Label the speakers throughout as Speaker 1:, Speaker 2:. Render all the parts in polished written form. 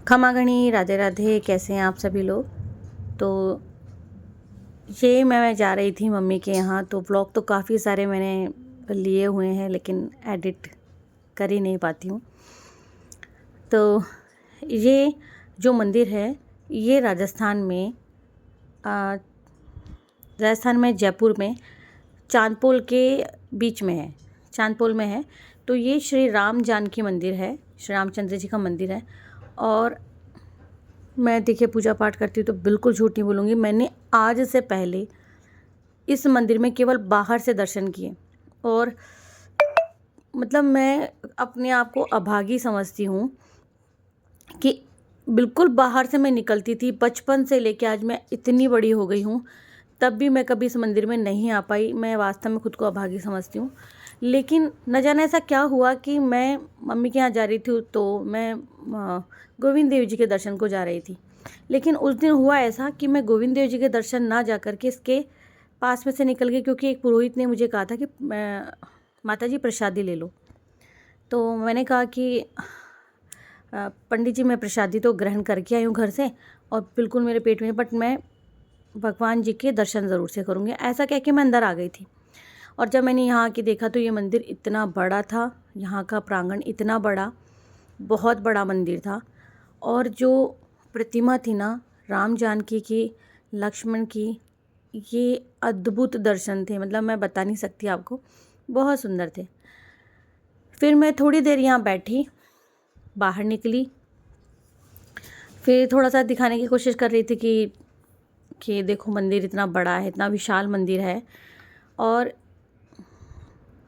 Speaker 1: खमा घनी राधे राधे। कैसे हैं आप सभी लोग। तो ये मैं जा रही थी मम्मी के यहाँ, तो व्लॉग तो काफ़ी सारे मैंने लिए हुए हैं लेकिन एडिट कर ही नहीं पाती हूँ। तो ये जो मंदिर है ये राजस्थान में जयपुर में चांदपोल के बीच में है, चांदपोल में है। तो ये श्री राम जानकी मंदिर है, श्री रामचंद्र जी का मंदिर है। और मैं देखिए पूजा पाठ करती हूँ तो बिल्कुल झूठ नहीं बोलूँगी, मैंने आज से पहले इस मंदिर में केवल बाहर से दर्शन किए। और मतलब मैं अपने आप को अभागी समझती हूँ कि बिल्कुल बाहर से मैं निकलती थी, बचपन से लेके आज मैं इतनी बड़ी हो गई हूँ तब भी मैं कभी इस मंदिर में नहीं आ पाई। मैं वास्तव में खुद को अभागी समझती हूँ। लेकिन न जाने ऐसा क्या हुआ कि मैं मम्मी के यहाँ जा रही थी तो मैं गोविंद देव जी के दर्शन को जा रही थी। लेकिन उस दिन हुआ ऐसा कि मैं गोविंद देव जी के दर्शन ना जा कर के इसके पास में से निकल गई, क्योंकि एक पुरोहित ने मुझे कहा था कि माता जी प्रसादी ले लो। तो मैंने कहा कि पंडित जी मैं प्रसादी तो ग्रहण करके आई हूँ घर से और बिल्कुल मेरे पेट में, बट मैं भगवान जी के दर्शन ज़रूर से करूँगी। ऐसा कह के मैं अंदर आ गई थी। और जब मैंने यहाँ आके देखा तो ये मंदिर इतना बड़ा था, यहाँ का प्रांगण इतना बड़ा, बहुत बड़ा मंदिर था। और जो प्रतिमा थी ना राम जानकी की, लक्ष्मण की, ये अद्भुत दर्शन थे, मतलब मैं बता नहीं सकती आपको, बहुत सुंदर थे। फिर मैं थोड़ी देर यहाँ बैठी, बाहर निकली, फिर थोड़ा सा दिखाने की कोशिश कर रही थी कि देखो मंदिर इतना बड़ा है, इतना विशाल मंदिर है। और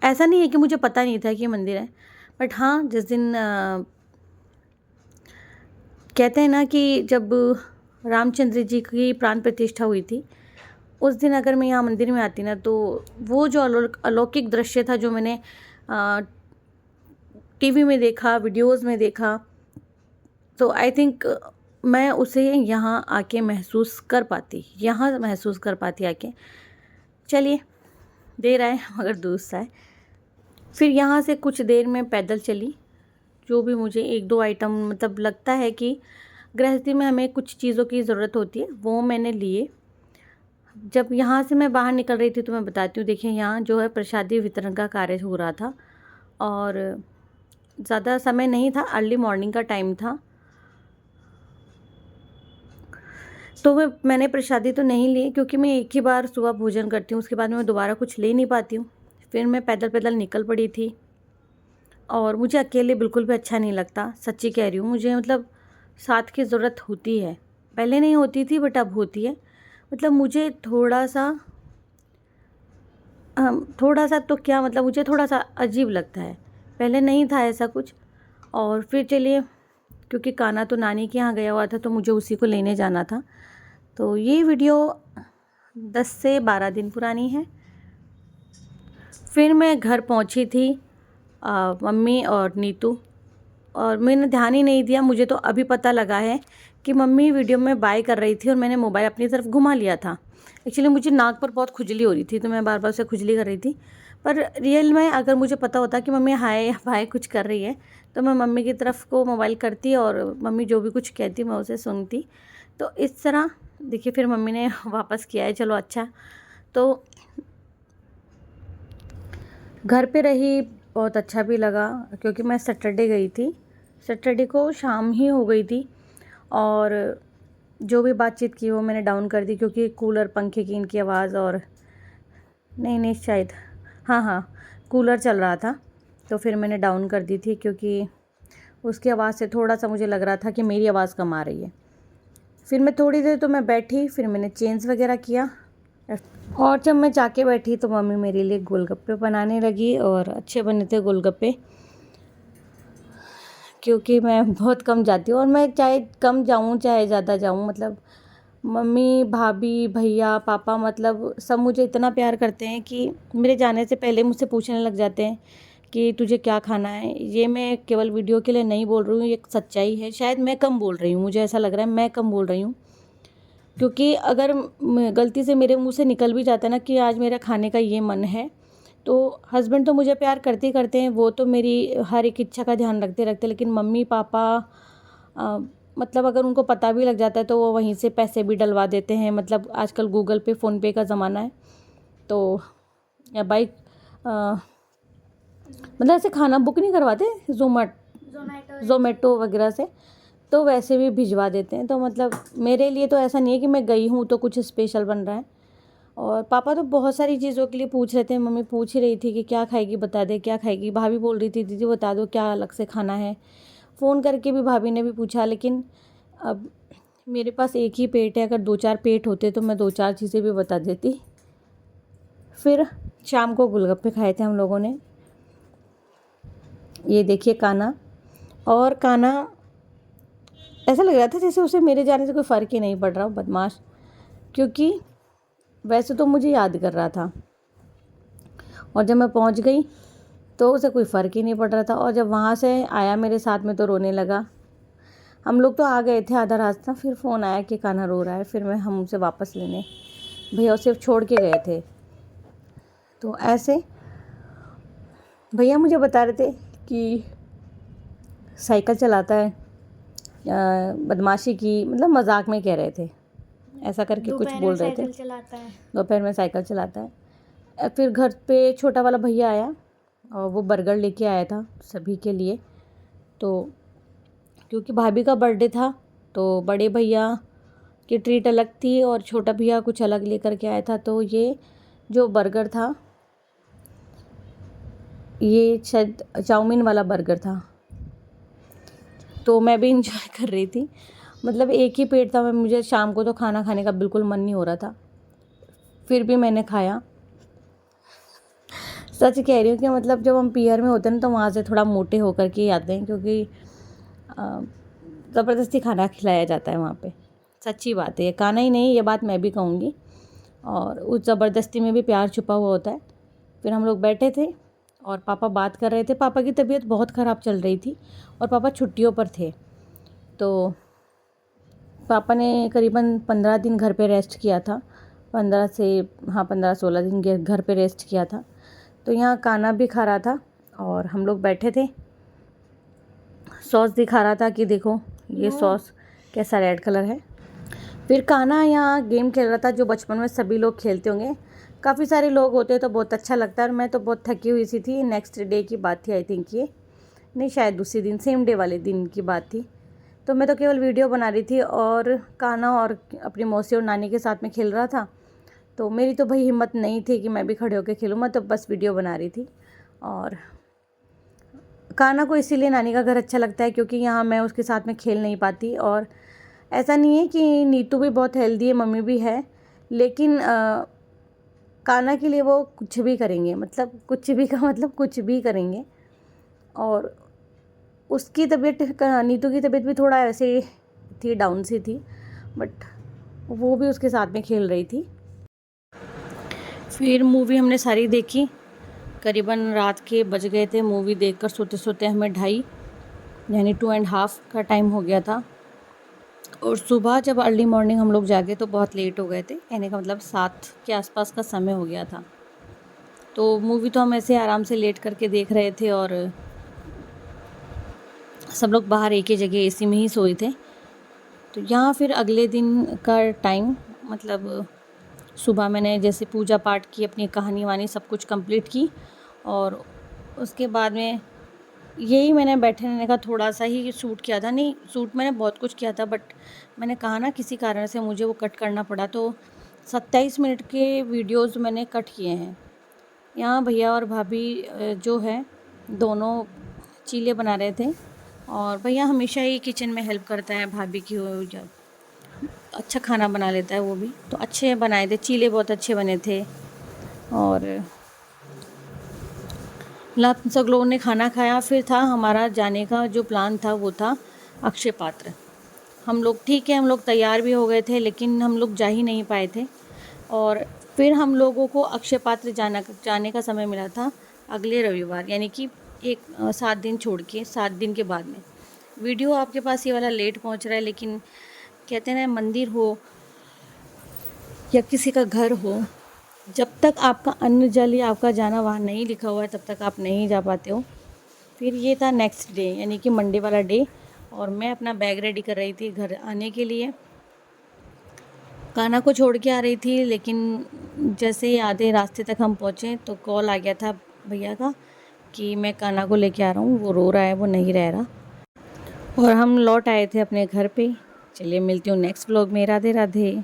Speaker 1: ऐसा नहीं है कि मुझे पता नहीं था कि ये मंदिर है, बट हाँ जिस दिन कहते हैं ना कि जब रामचंद्र जी की प्राण प्रतिष्ठा हुई थी उस दिन अगर मैं यहाँ मंदिर में आती ना, तो वो जो अलौकिक दृश्य था जो मैंने टीवी में देखा, वीडियोस में देखा, तो आई थिंक मैं उसे यहाँ आके महसूस कर पाती आके। चलिए, देर आए मगर दुरुस्त आए। फिर यहाँ से कुछ देर में पैदल चली, जो भी मुझे एक दो आइटम मतलब लगता है कि गृहस्थी में हमें कुछ चीज़ों की ज़रूरत होती है, वो मैंने लिए। जब यहाँ से मैं बाहर निकल रही थी तो मैं बताती हूँ, देखिए यहाँ जो है प्रसादी वितरण का कार्य हो रहा था और ज़्यादा समय नहीं था, अर्ली मॉर्निंग का टाइम था। तो मैंने प्रसादी तो नहीं ली, क्योंकि मैं एक ही बार सुबह भोजन करती हूँ, उसके बाद मैं दोबारा कुछ ले नहीं पाती हूँ। फिर मैं पैदल पैदल निकल पड़ी थी और मुझे अकेले बिल्कुल भी अच्छा नहीं लगता, सच्ची कह रही हूँ। मुझे मतलब साथ की ज़रूरत होती है, पहले नहीं होती थी बट अब होती है। मतलब मुझे थोड़ा सा तो क्या मतलब, मुझे थोड़ा सा अजीब लगता है, पहले नहीं था ऐसा कुछ। और फिर चलिए, क्योंकि कान्हा तो नानी के यहाँ गया हुआ था तो मुझे उसी को लेने जाना था। तो ये वीडियो 10 से 12 दिन पुरानी है। फिर मैं घर पहुंची थी, मम्मी और नीतू, और मैंने ध्यान ही नहीं दिया। मुझे तो अभी पता लगा है कि मम्मी वीडियो में बाय कर रही थी और मैंने मोबाइल अपनी तरफ घुमा लिया था। एक्चुअली मुझे नाक पर बहुत खुजली हो रही थी तो मैं बार बार उसे खुजली कर रही थी। पर रियल में अगर मुझे पता होता कि मम्मी हाय या बाय कुछ कर रही है तो मैं मम्मी की तरफ को मोबाइल करती और मम्मी जो भी कुछ कहती मैं उसे सुनती। तो इस तरह देखिए, फिर मम्मी ने वापस किया है, चलो अच्छा। तो घर पे रही, बहुत अच्छा भी लगा, क्योंकि मैं सैटरडे गई थी, सैटरडे को शाम ही हो गई थी। और जो भी बातचीत की वो मैंने डाउन कर दी, क्योंकि कूलर पंखे की इनकी आवाज़, और नहीं शायद हाँ कूलर चल रहा था तो फिर मैंने डाउन कर दी थी, क्योंकि उसकी आवाज़ से थोड़ा सा मुझे लग रहा था कि मेरी आवाज़ कम आ रही है। फिर मैं थोड़ी देर तो मैं बैठी, फिर मैंने चेंज वगैरह किया, और जब मैं जाके बैठी तो मम्मी मेरे लिए गोलगप्पे बनाने लगी। और अच्छे बने थे गोलगप्पे, क्योंकि मैं बहुत कम जाती हूँ और मैं चाहे कम जाऊँ चाहे ज़्यादा जाऊँ, मतलब मम्मी, भाभी, भैया, पापा, मतलब सब मुझे इतना प्यार करते हैं कि मेरे जाने से पहले मुझसे पूछने लग जाते हैं कि तुझे क्या खाना है। ये मैं केवल वीडियो के लिए नहीं बोल रही हूँ, ये एक सच्चाई है। शायद मैं कम बोल रही हूँ, मुझे ऐसा लग रहा है मैं कम बोल रही हूँ, क्योंकि अगर गलती से मेरे मुंह से निकल भी जाता है ना कि आज मेरा खाने का ये मन है, तो हस्बैंड तो मुझे प्यार करते ही करते हैं, वो तो मेरी हर एक इच्छा का ध्यान रखते रखते, लेकिन मम्मी पापा मतलब अगर उनको पता भी लग जाता है तो वो वहीं से पैसे भी डलवा देते हैं। मतलब आजकल गूगल पे फ़ोनपे का ज़माना है। तो या बाइक मतलब ऐसे खाना बुक नहीं करवाते ज़ोमैटो वगैरह से, तो वैसे भी भिजवा देते हैं। तो मतलब मेरे लिए तो ऐसा नहीं है कि मैं गई हूँ तो कुछ स्पेशल बन रहा है। और पापा तो बहुत सारी चीज़ों के लिए पूछ रहे थे। मम्मी पूछ ही रही थी कि क्या खाएगी बता दे, क्या खाएगी। भाभी बोल रही थी दीदी बता दो क्या अलग से खाना है। फ़ोन करके भी भाभी ने भी पूछा, लेकिन अब मेरे पास एक ही पेट है। अगर 2-4 पेट होते तो मैं 2-4 चीज़ें भी बता देती। फिर शाम को गोलगप्पे खाए थे हम लोगों ने। ये देखिए काना, और काना ऐसा लग रहा था जैसे उसे मेरे जाने से कोई फ़र्क ही नहीं पड़ रहा हो, बदमाश। क्योंकि वैसे तो मुझे याद कर रहा था, और जब मैं पहुंच गई तो उसे कोई फ़र्क ही नहीं पड़ रहा था। और जब वहाँ से आया मेरे साथ में तो रोने लगा। हम लोग तो आ गए थे आधा रास्ता, फिर फ़ोन आया कि कान्हा रो रहा है। फिर हम उसे वापस लेने भैया सिर्फ छोड़ के गए थे। तो ऐसे भैया मुझे बता रहे थे कि साइकिल चलाता है, बदमाशी की, मतलब मजाक में कह रहे थे, ऐसा करके कुछ बोल रहे थे। दोपहर में साइकिल चलाता है। फिर घर पे छोटा वाला भैया आया और वो बर्गर लेके आया था सभी के लिए। तो क्योंकि भाभी का बर्थडे था तो बड़े भैया की ट्रीट अलग थी और छोटा भैया कुछ अलग लेकर के आया था। तो ये जो बर्गर था ये शायद चाउमीन वाला बर्गर था। तो मैं भी इंजॉय कर रही थी। मतलब एक ही पेट था। मुझे शाम को तो खाना खाने का बिल्कुल मन नहीं हो रहा था, फिर भी मैंने खाया। सच कह रही हूँ कि मतलब जब हम पीहर में होते हैं ना तो वहाँ से थोड़ा मोटे होकर के ही आते हैं, क्योंकि ज़बरदस्ती खाना खिलाया जाता है वहाँ पे। सच्ची बात है, ये खाना ही नहीं, ये बात मैं भी कहूँगी। और उस ज़बरदस्ती में भी प्यार छुपा हुआ होता है। फिर हम लोग बैठे थे और पापा बात कर रहे थे। पापा की तबीयत बहुत ख़राब चल रही थी और पापा छुट्टियों पर थे। तो पापा ने करीबन 15 दिन घर पे रेस्ट किया था। 15-16 दिन घर पे रेस्ट किया था। तो यहाँ खाना भी खा रहा था और हम लोग बैठे थे। सॉस दिखा रहा था कि देखो ये सॉस कैसा रेड कलर है। फिर कान्हा यहाँ गेम खेल रहा था जो बचपन में सभी लोग खेलते होंगे। काफ़ी सारे लोग होते तो बहुत अच्छा लगता है। और मैं तो बहुत थकी हुई सी थी। नेक्स्ट डे की बात थी आई थिंक, ये नहीं शायद दूसरे दिन, सेम डे वाले दिन की बात थी। तो मैं तो केवल वीडियो बना रही थी और कान्हा और अपनी मौसी और नानी के साथ में खेल रहा था। तो मेरी तो भाई हिम्मत नहीं थी कि मैं भी खड़े होकर खेलूँ, मैं तो बस वीडियो बना रही थी। और कान्हा को इसीलिए नानी का घर अच्छा लगता है क्योंकि यहाँ मैं उसके साथ में खेल नहीं पाती। और ऐसा नहीं है कि नीतू भी बहुत हेल्दी है, मम्मी भी है, लेकिन कान्हा के लिए वो कुछ भी करेंगे, मतलब कुछ भी का मतलब कुछ भी करेंगे। और उसकी तबीयत, नीतू की तबीयत भी थोड़ा ऐसे थी, डाउन सी थी, बट वो भी उसके साथ में खेल रही थी। फिर मूवी हमने सारी देखी। करीबन रात के बज गए थे मूवी देखकर सोते सोते हमें 2:30 यानी 2.5 का टाइम हो गया था। और सुबह जब अर्ली मॉर्निंग हम लोग जागे तो बहुत लेट हो गए थे, कहने का मतलब 7 के आसपास का समय हो गया था। तो मूवी तो हम ऐसे आराम से लेट करके देख रहे थे और सब लोग बाहर एक ही जगह एसी में ही सोए थे। तो यहाँ फिर अगले दिन का टाइम, मतलब सुबह मैंने जैसे पूजा पाठ की, अपनी कहानी वानी सब कुछ कंप्लीट की। और उसके बाद में यही मैंने बैठे रहने का थोड़ा सा ही शूट किया था। नहीं, शूट मैंने बहुत कुछ किया था, बट मैंने कहा ना किसी कारण से मुझे वो कट करना पड़ा। तो 27 मिनट के वीडियोस मैंने कट किए हैं। यहाँ भैया और भाभी जो है दोनों चीले बना रहे थे। और भैया हमेशा ही किचन में हेल्प करता है भाभी की, जब अच्छा खाना बना लेता है वो भी। तो अच्छे बनाए थे चीले, बहुत अच्छे बने थे। और सब लोगों ने खाना खाया। फिर था हमारा जाने का जो प्लान था, वो था अक्षय पात्र। हम लोग ठीक है, हम लोग तैयार भी हो गए थे, लेकिन हम लोग जा ही नहीं पाए थे। और फिर हम लोगों को अक्षय पात्र जाने का समय मिला था अगले रविवार, यानी कि 7 दिन छोड़ के, 7 दिन के बाद में। वीडियो आपके पास ये वाला लेट पहुंच रहा है, लेकिन कहते हैं ना, मंदिर हो या किसी का घर हो, जब तक आपका अन्न जल या आपका जाना वहाँ नहीं लिखा हुआ है तब तक आप नहीं जा पाते हो। फिर ये था नेक्स्ट डे, यानी कि मंडे वाला डे। और मैं अपना बैग रेडी कर रही थी घर आने के लिए। कान्हा को छोड़ के आ रही थी, लेकिन जैसे ही आधे रास्ते तक हम पहुँचे तो कॉल आ गया था भैया का कि मैं कान्हा को लेके आ रहा हूँ, वो रो रहा है, वो नहीं रह रहा। और हम लौट आए थे अपने घर पे। चलिए मिलती हूँ नेक्स्ट व्लॉग में। राधे राधे।